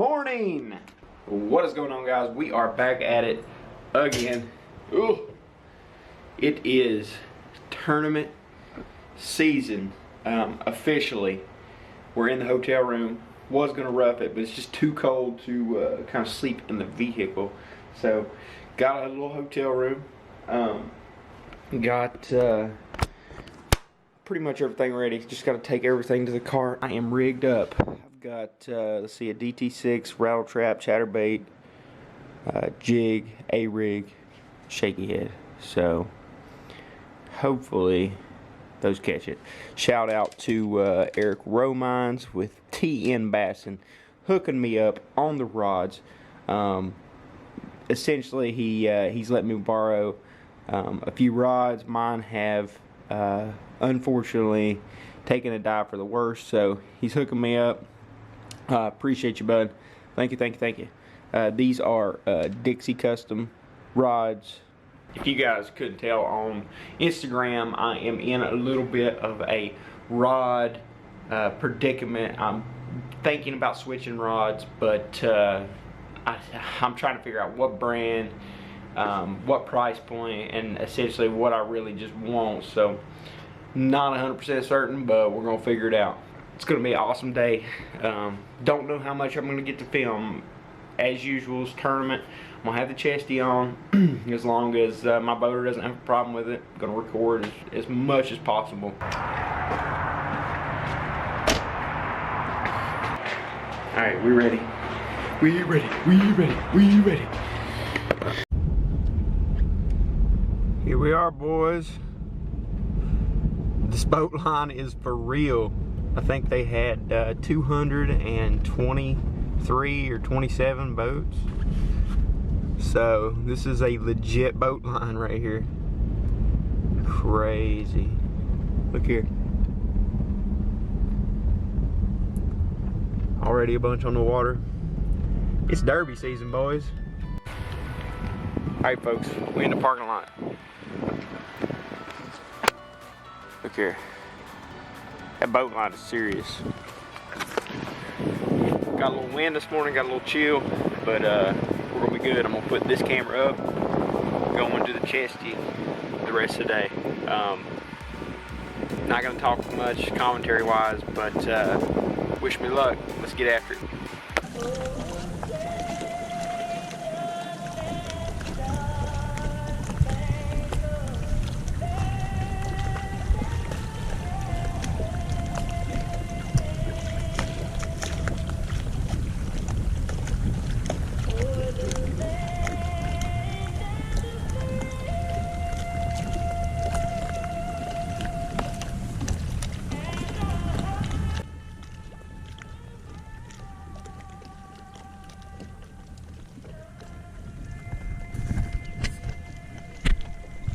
morning. What is going on, guys? We are back at it again. Ooh. It is tournament season officially. We're in the hotel room. Was gonna rough it, but it's just too cold to kind of sleep in the vehicle. So got a little hotel room. Got pretty much everything ready. Just got to take everything to the car. I am rigged up. I've got let's see, a DT6 rattle trap, chatterbait, jig, a rig, shaky head. So hopefully those catch it. Shout out to Eric Romines with TN Bassin hooking me up on the rods. Essentially, he's let me borrow a few rods. Mine have unfortunately taken a dive for the worst, so he's hooking me up. Appreciate you, bud. Thank you. These are Dixie Custom rods. If you guys couldn't tell on Instagram, I am in a little bit of a rod predicament. I'm thinking about switching rods, but I'm trying to figure out what brand, what price point, and essentially what I really just want. So not 100% certain, but we're gonna figure it out. It's gonna be an awesome day. Don't know how much I'm gonna get to film. As usual, it's tournament. I'm gonna have the chesty on as long as my boater doesn't have a problem with it. I'm gonna record as much as possible. All right, we ready. We ready. Here we are, boys. This boat line is for real. I think they had 223 or 27 boats. So this is a legit boat line right here. Crazy. Look here. Already a bunch on the water. It's derby season, boys. Alright, folks, we in the parking lot. Look here. That boat line is serious. Got a little wind this morning, got a little chill, but we're gonna be good. I'm gonna put this camera up, going to the chesty the rest of the day. Not gonna talk much commentary wise, but wish me luck. Let's get after it.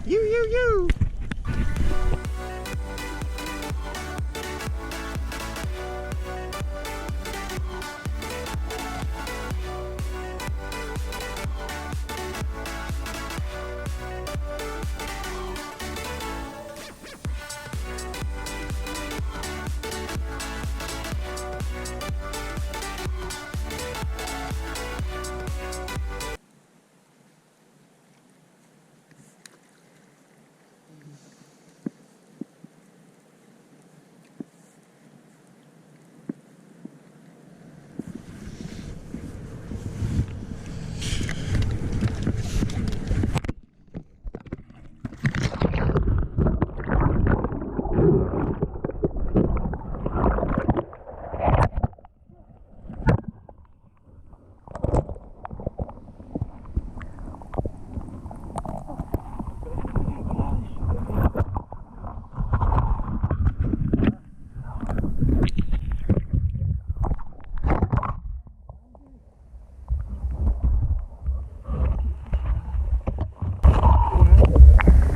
You.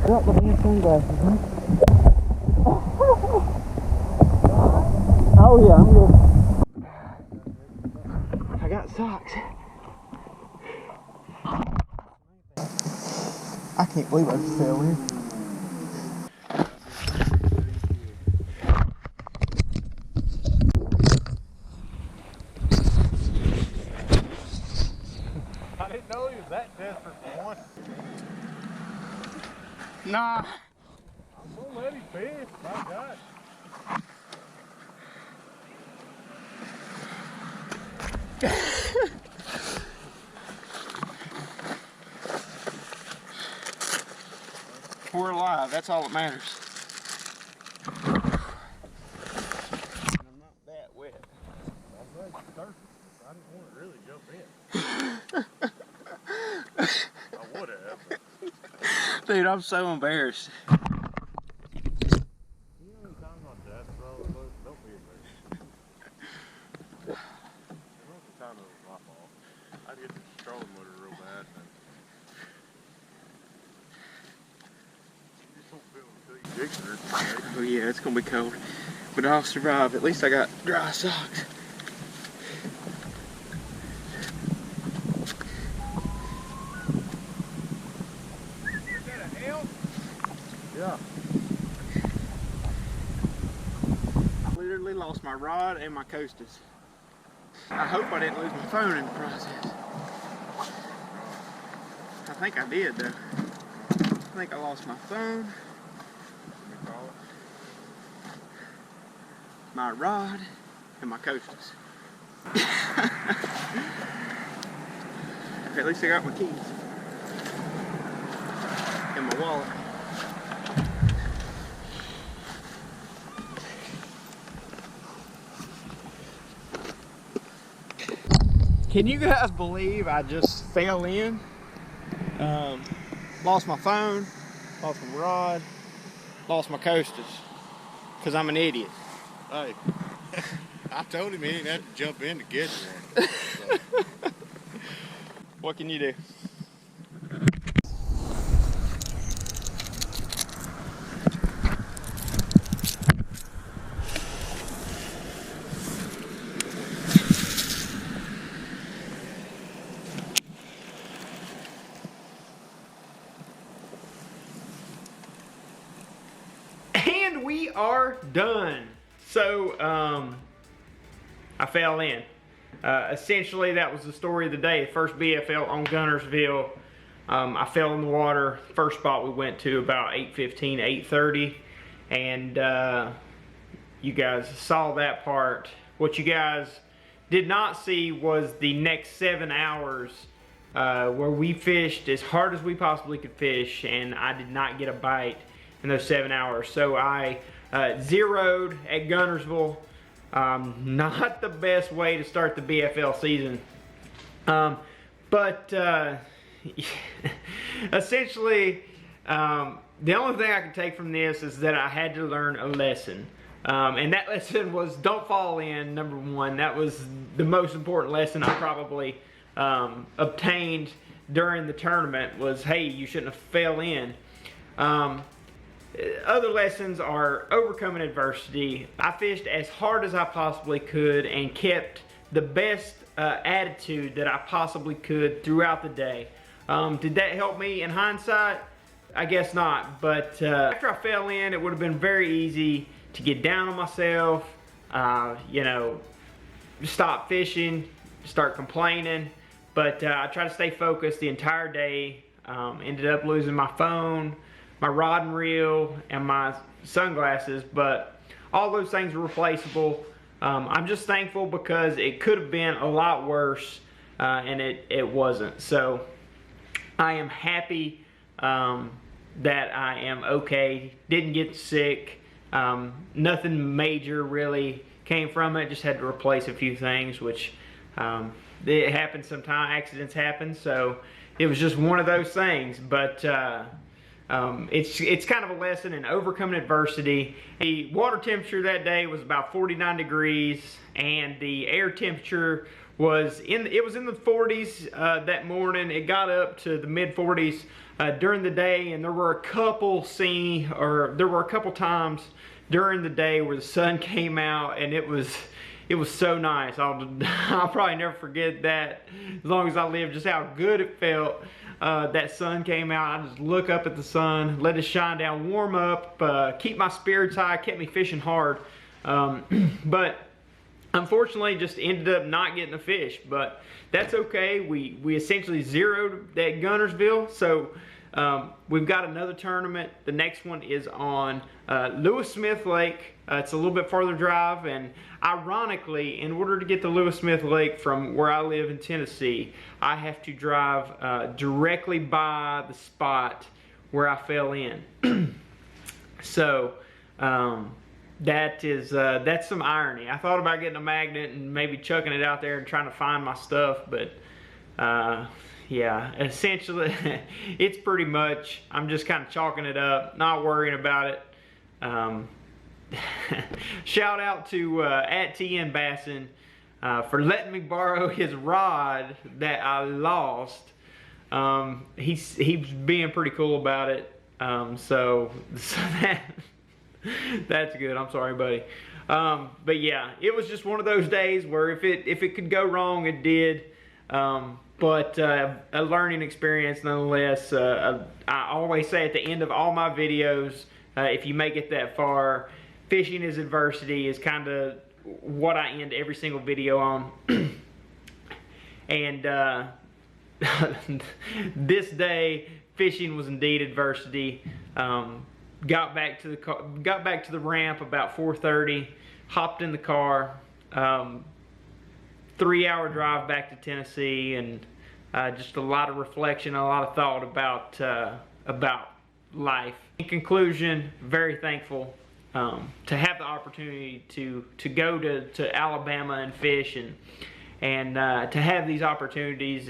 Drop the damn sunglasses, huh? Oh yeah, I'm good. I got socks. I can't believe I just fell in. Is that desperate for one? Nah. I'm gonna let him fish, my God. We're alive, that's all that matters. And I'm not that wet. I was like thirsty. I didn't want to really jump in. I would have. Dude, I'm so embarrassed. You know any time like that, bro? Don't be embarrassed. Most of the time it was my fault. I'd get the trolling motor real bad and you just don't feel until you jigs her. Oh yeah, it's gonna be cold. But I'll survive. At least I got dry socks. Yeah. Literally lost my rod and my coasters. I hope I didn't lose my phone in the process. I think I did though. I think I lost my phone, my rod, and my coasters. At least I got my keys and my wallet. Can you guys believe I just fell in? Lost my phone, lost my rod, lost my coasters, because I'm an idiot. Hey, I told him he didn't have to jump in to get there. So. What can you do? And we are done. So, I fell in. Essentially, that was the story of the day. First BFL on Guntersville. I fell in the water. First spot we went to about 8:15, 8:30. And you guys saw that part. What you guys did not see was the next 7 hours where we fished as hard as we possibly could fish, and I did not get a bite in those 7 hours. So I zeroed at Guntersville. Not the best way to start the BFL season. But essentially, the only thing I can take from this is that I had to learn a lesson. And that lesson was don't fall in, number one. That was the most important lesson I probably obtained during the tournament was, hey, you shouldn't have fell in. Other lessons are overcoming adversity. I fished as hard as I possibly could and kept the best attitude that I possibly could throughout the day. Did that help me in hindsight? I guess not, but after I fell in, it would have been very easy to get down on myself, you know, stop fishing, start complaining, but I tried to stay focused the entire day. Ended up losing my phone, my rod and reel, and my sunglasses, but all those things are replaceable. I'm just thankful because it could have been a lot worse, and it wasn't. So I am happy that I am okay, didn't get sick, nothing major really came from it, just had to replace a few things, which it happens sometimes, accidents happen, so it was just one of those things, but it's kind of a lesson in overcoming adversity. The water temperature that day was about 49 degrees, and the air temperature was in the 40s that morning. It got up to the mid 40s during the day, and there were a couple times during the day where the sun came out, and it was so nice. I'll probably never forget that as long as I live, just how good it felt. That sun came out. I just look up at the sun, let it shine down, warm up, keep my spirits high, kept me fishing hard. But unfortunately just ended up not getting a fish, but that's okay. We essentially zeroed at Guntersville, so we've got another tournament. The next one is on Lewis Smith Lake. It's a little bit farther drive, and ironically, in order to get to Lewis Smith Lake from where I live in Tennessee, I have to drive directly by the spot where I fell in. So that's some irony. I thought about getting a magnet and maybe chucking it out there and trying to find my stuff, but yeah, essentially it's pretty much, I'm just kind of chalking it up, not worrying about it. Shout out to at TN Bassin for letting me borrow his rod that I lost. He's being pretty cool about it. So that's good. I'm sorry, buddy. But yeah, it was just one of those days where if it could go wrong, it did. But a learning experience nonetheless. I always say at the end of all my videos, if you make it that far, fishing is adversity is kind of what I end every single video on. And this day, fishing was indeed adversity. Got back to the ramp about 4:30. Hopped in the car. 3-hour drive back to Tennessee, and just a lot of reflection, a lot of thought about life. In conclusion, very thankful to have the opportunity to go to Alabama and fish, and to have these opportunities.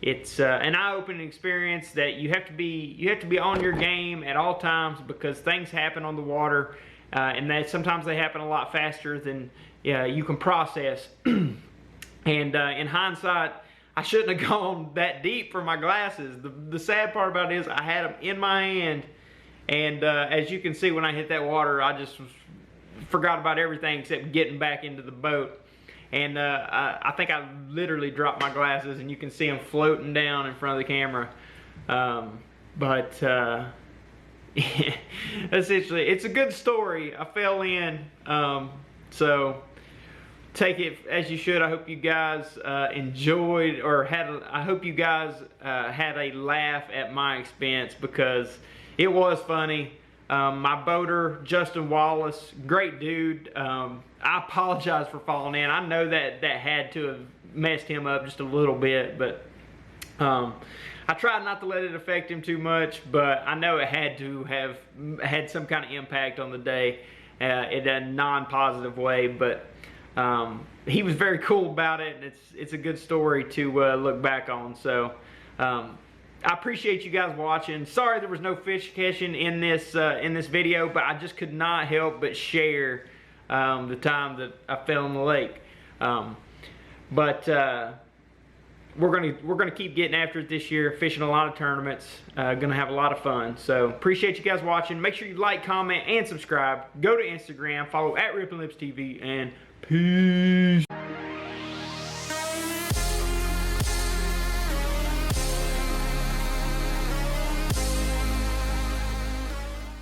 It's an eye-opening experience that you have to be on your game at all times, because things happen on the water, and that sometimes they happen a lot faster than you can process. And in hindsight, I shouldn't have gone that deep for my glasses. The sad part about it is I had them in my hand, and as you can see, when I hit that water, I just forgot about everything except getting back into the boat. And I think I literally dropped my glasses, and you can see them floating down in front of the camera. But essentially, it's a good story. I fell in, so take it as you should. I hope you guys enjoyed, or I hope you guys had a laugh at my expense, because it was funny. My boater, Justin Wallace, great dude. I apologize for falling in. I know that had to have messed him up just a little bit, but I tried not to let it affect him too much, but I know it had to have had some kind of impact on the day in a non-positive way. But he was very cool about it, and it's a good story to look back on. So I appreciate you guys watching. Sorry there was no fish catching in this video, but I just could not help but share the time that I fell in the lake. But we're gonna keep getting after it this year, fishing a lot of tournaments. Gonna have a lot of fun. So appreciate you guys watching. Make sure you like, comment, and subscribe. Go to Instagram, follow at Rippin' Lips TV, and peace.